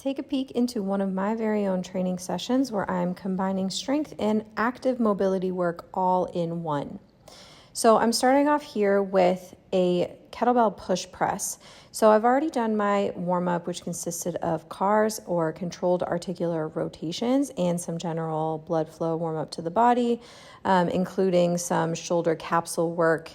take a peek into one of my very own training sessions where I'm combining strength and active mobility work all in one. So I'm starting off here with a kettlebell push press. So I've already done my warm-up, which consisted of cars or controlled articular rotations and some general blood flow warm-up to the body, including some shoulder capsule work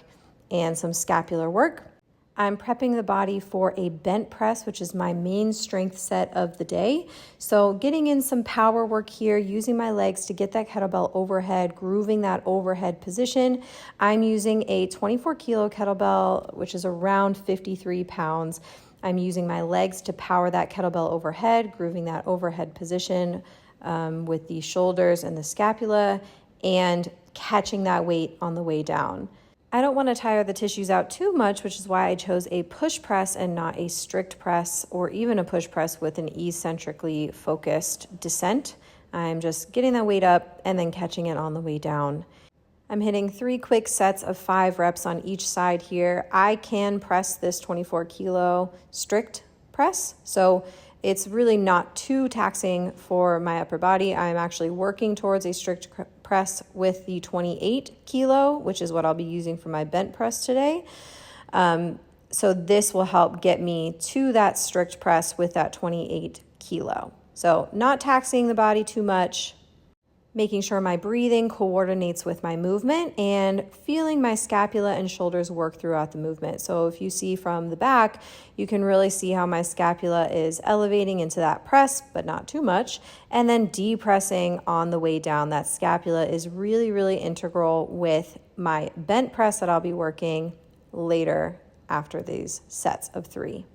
and some scapular work. I'm prepping the body for a bent press, which is my main strength set of the day. So getting in some power work here, using my legs to get that kettlebell overhead, grooving that overhead position. I'm using a 24 kilo kettlebell, which is around 53 pounds. I'm using my legs to power that kettlebell overhead, grooving that overhead position with the shoulders and the scapula, and catching that weight on the way down. I don't want to tire the tissues out too much, which is why I chose a push press and not a strict press or even a push press with an eccentrically focused descent. I'm just getting that weight up and then catching it on the way down. I'm hitting 3 quick sets of 5 reps on each side here. I can press this 24 kilo strict press, so it's really not too taxing for my upper body. I'm actually working towards a strict press with the 28 kilo, which is what I'll be using for my bent press today. So this will help get me to that strict press with that 28 kilo. So not taxing the body too much, making sure my breathing coordinates with my movement and feeling my scapula and shoulders work throughout the movement. So if you see from the back, you can really see how my scapula is elevating into that press, but not too much, and then depressing on the way down. That scapula is really, really integral with my bent press that I'll be working later after these sets of 3.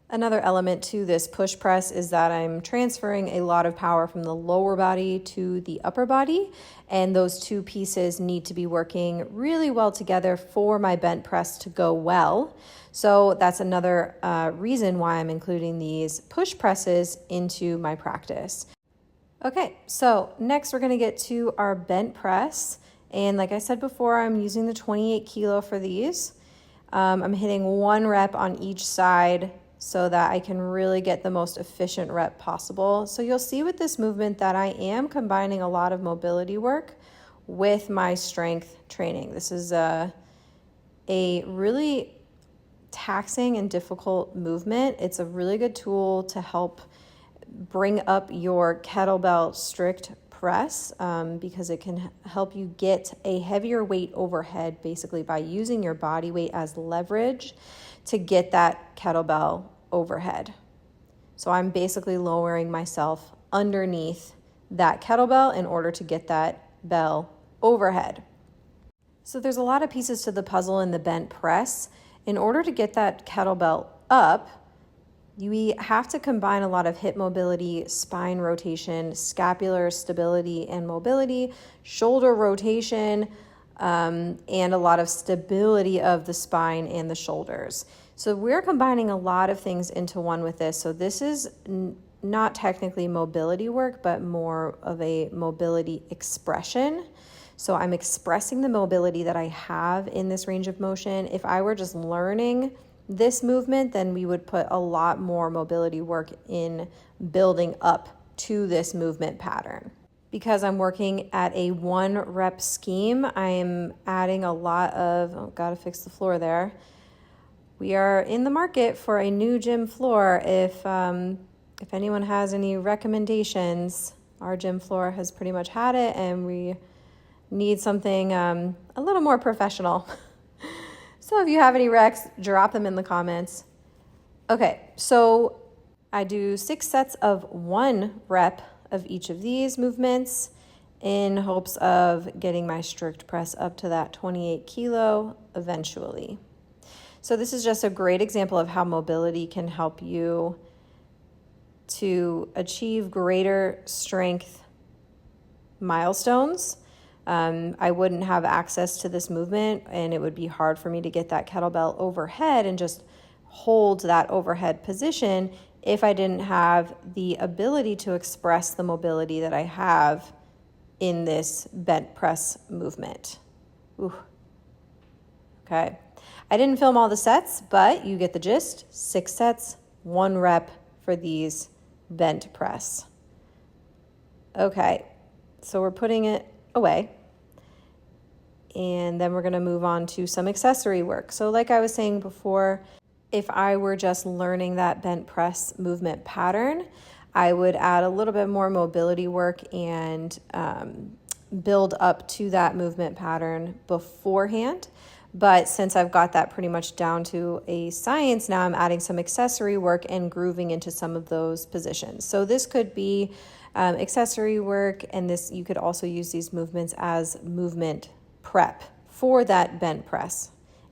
Another element to this push press is that I'm transferring a lot of power from the lower body to the upper body, and those two pieces need to be working really well together for my bent press to go well. So that's another reason why I'm including these push presses into my practice. Okay, so next we're going to get to our bent press, and like I said before, I'm using the 28 kilo for these. I'm hitting 1 rep on each side so that I can really get the most efficient rep possible. So you'll see with this movement that I am combining a lot of mobility work with my strength training. This is a really taxing and difficult movement. It's a really good tool to help bring up your kettlebell strict press because it can help you get a heavier weight overhead basically by using your body weight as leverage to get that kettlebell overhead. So I'm basically lowering myself underneath that kettlebell in order to get that bell overhead. So there's a lot of pieces to the puzzle in the bent press. In order to get that kettlebell up, you have to combine a lot of hip mobility, spine rotation, scapular stability and mobility, shoulder rotation, and a lot of stability of the spine and the shoulders. So we're combining a lot of things into one with this. So this is not technically mobility work, but more of a mobility expression. So I'm expressing the mobility that I have in this range of motion. If I were just learning this movement, then we would put a lot more mobility work in building up to this movement pattern. Because I'm working at a 1 rep scheme, I'm adding a lot of, gotta fix the floor there. We are in the market for a new gym floor. If anyone has any recommendations, our gym floor has pretty much had it and we need something a little more professional. So if you have any recs, drop them in the comments. Okay, so I do 6 sets of 1 rep of each of these movements in hopes of getting my strict press up to that 28 kilo eventually. So this is just a great example of how mobility can help you to achieve greater strength milestones. I wouldn't have access to this movement and it would be hard for me to get that kettlebell overhead and just hold that overhead position if I didn't have the ability to express the mobility that I have in this bent press movement. Ooh. Okay. I didn't film all the sets, but you get the gist. 6 sets, 1 rep for these bent press. Okay, so we're putting it away. And then we're going to move on to some accessory work. So like I was saying before, if I were just learning that bent press movement pattern, I would add a little bit more mobility work and build up to that movement pattern beforehand. But since I've got that pretty much down to a science, now I'm adding some accessory work and grooving into some of those positions. So this could be accessory work, and this you could also use these movements as movement prep for that bent press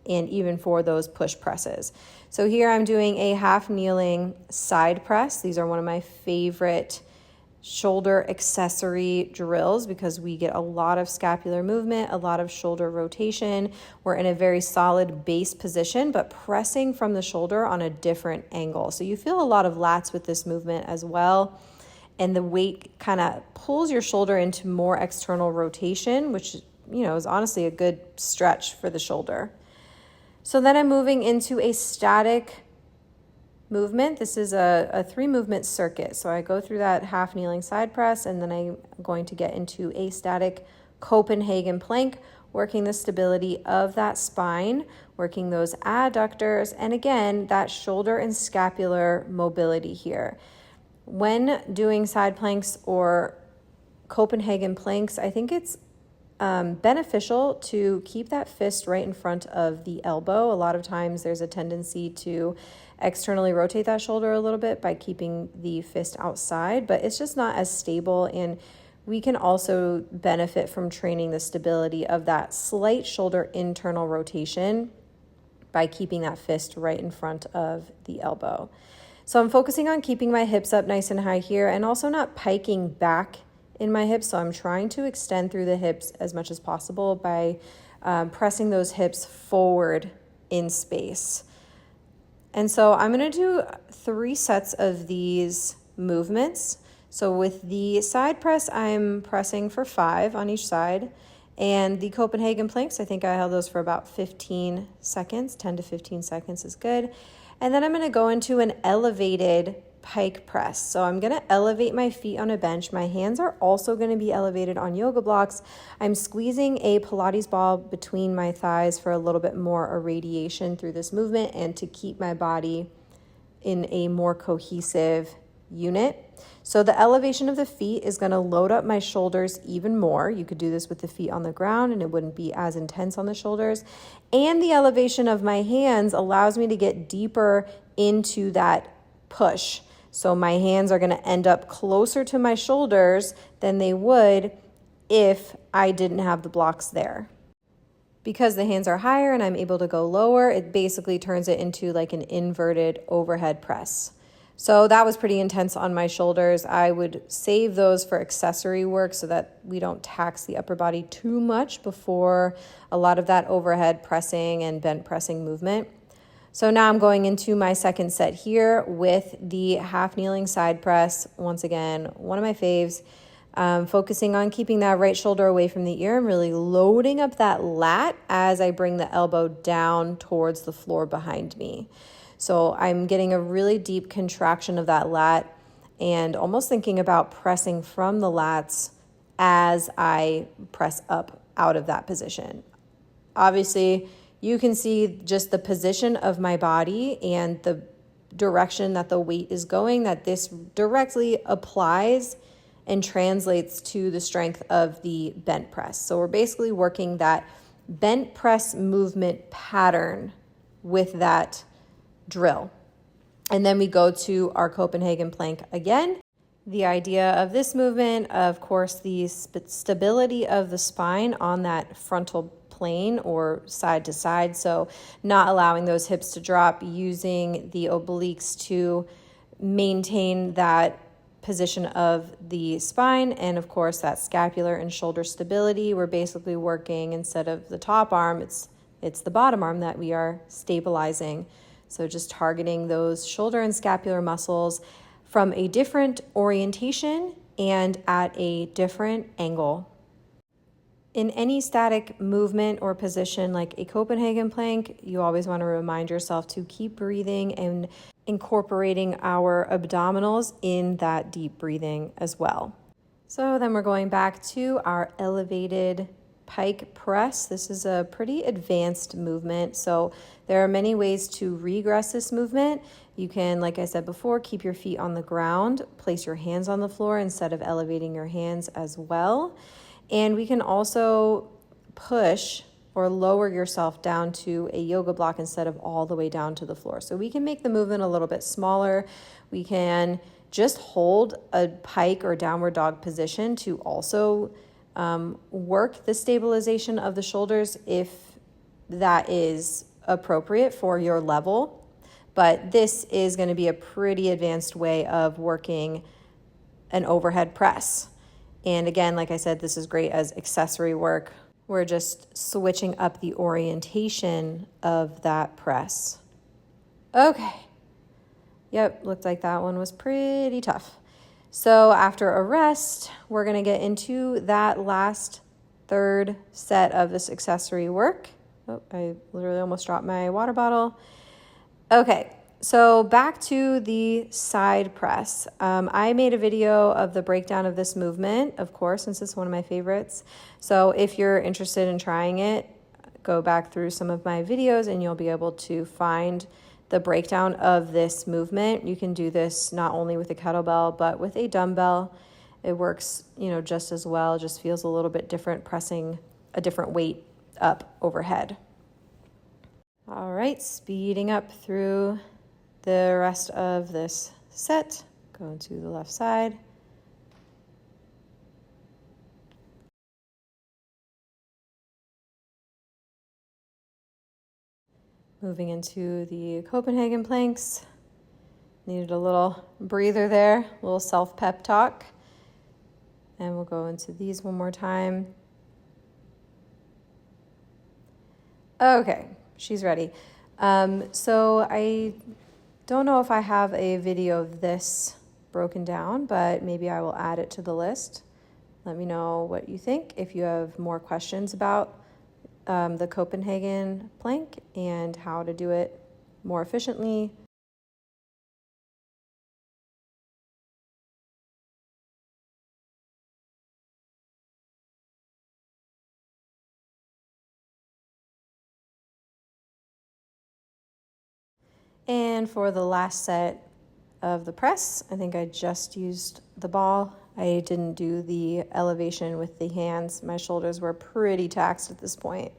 and even for those push presses. So here I'm doing a half kneeling side press. These are one of my favorite shoulder accessory drills because we get a lot of scapular movement, a lot of shoulder rotation. We're in a very solid base position, but pressing from the shoulder on a different angle. So you feel a lot of lats with this movement as well. And the weight kind of pulls your shoulder into more external rotation, which is honestly a good stretch for the shoulder. So then I'm moving into a static movement. This is a 3-movement circuit. So I go through that half kneeling side press, and then I'm going to get into a static Copenhagen plank, working the stability of that spine, working those adductors, and again, that shoulder and scapular mobility here. When doing side planks or Copenhagen planks, I think it's beneficial to keep that fist right in front of the elbow. A lot of times there's a tendency to externally rotate that shoulder a little bit by keeping the fist outside, but it's just not as stable, and we can also benefit from training the stability of that slight shoulder internal rotation by keeping that fist right in front of the elbow. So I'm focusing on keeping my hips up nice and high here and also not piking back in my hips. So I'm trying to extend through the hips as much as possible by pressing those hips forward in space. And so I'm going to do 3 sets of these movements. So with the side press, I'm pressing for 5 on each side. And the Copenhagen planks, I think I held those for about 15 seconds. 10 to 15 seconds is good. And then I'm going to go into an elevated pike press. So I'm going to elevate my feet on a bench. My hands are also going to be elevated on yoga blocks. I'm squeezing a Pilates ball between my thighs for a little bit more irradiation through this movement and to keep my body in a more cohesive unit. So the elevation of the feet is going to load up my shoulders even more. You could do this with the feet on the ground and it wouldn't be as intense on the shoulders. And the elevation of my hands allows me to get deeper into that push. So my hands are going to end up closer to my shoulders than they would if I didn't have the blocks there. Because the hands are higher and I'm able to go lower, it basically turns it into like an inverted overhead press. So that was pretty intense on my shoulders. I would save those for accessory work so that we don't tax the upper body too much before a lot of that overhead pressing and bent pressing movement. So now I'm going into my second set here with the half kneeling side press. Once again, one of my faves. Focusing on keeping that right shoulder away from the ear and really loading up that lat as I bring the elbow down towards the floor behind me. So I'm getting a really deep contraction of that lat and almost thinking about pressing from the lats as I press up out of that position. Obviously, you can see just the position of my body and the direction that the weight is going, that this directly applies and translates to the strength of the bent press. So we're basically working that bent press movement pattern with that drill. And then we go to our Copenhagen plank again. The idea of this movement, of course, the stability of the spine on that frontal plane or side to side. So not allowing those hips to drop, using the obliques to maintain that position of the spine, and of course that scapular and shoulder stability. We're basically working, instead of the top arm, it's the bottom arm that we are stabilizing. So just targeting those shoulder and scapular muscles from a different orientation and at a different angle. In any static movement or position like a Copenhagen plank, you always want to remind yourself to keep breathing and incorporating our abdominals in that deep breathing as well. So then we're going back to our elevated pike press. This is a pretty advanced movement. So there are many ways to regress this movement. You can, like I said before, keep your feet on the ground, place your hands on the floor instead of elevating your hands as well. And we can also push or lower yourself down to a yoga block instead of all the way down to the floor. So we can make the movement a little bit smaller. We can just hold a pike or downward dog position to also work the stabilization of the shoulders if that is appropriate for your level. But this is going to be a pretty advanced way of working an overhead press. And again, like I said, this is great as accessory work. We're just switching up the orientation of that press. Okay. Yep, looked like that one was pretty tough. So after a rest, we're going to get into that last third set of this accessory work. Oh, I literally almost dropped my water bottle. Okay, so back to the side press. I made a video of the breakdown of this movement, of course, since it's one of my favorites. So if you're interested in trying it, go back through some of my videos and you'll be able to find the breakdown of this movement. You can do this not only with a kettlebell, but with a dumbbell. It works, just as well, just feels a little bit different pressing a different weight up overhead. All right, speeding up through the rest of this set. Going to the left side. Moving into the Copenhagen planks. Needed a little breather there, a little self-pep talk. And we'll go into these one more time. Okay, she's ready. So I don't know if I have a video of this broken down, but maybe I will add it to the list. Let me know what you think. If you have more questions about the Copenhagen plank and how to do it more efficiently. And for the last set of the press, I think I just used the ball. I didn't do the elevation with the hands. My shoulders were pretty taxed at this point.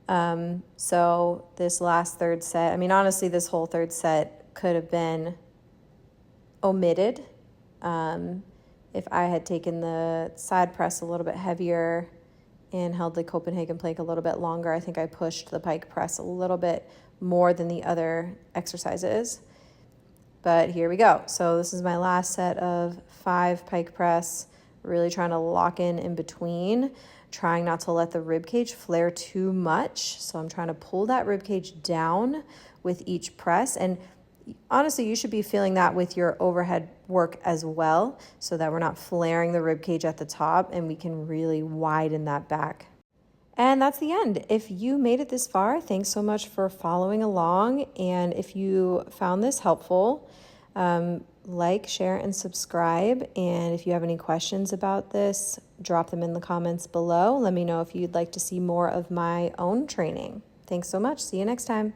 So this last third set, honestly, this whole third set could have been omitted. If I had taken the side press a little bit heavier and held the Copenhagen plank a little bit longer, I think I pushed the pike press a little bit more than the other exercises. But here we go. So this is my last set of 5 pike press, really trying to lock in between, trying not to let the rib cage flare too much. So I'm trying to pull that rib cage down with each press. And honestly, you should be feeling that with your overhead work as well, so that we're not flaring the rib cage at the top and we can really widen that back. And that's the end. If you made it this far, thanks so much for following along. And if you found this helpful, like, share, and subscribe. And if you have any questions about this, drop them in the comments below. Let me know if you'd like to see more of my own training. Thanks so much. See you next time.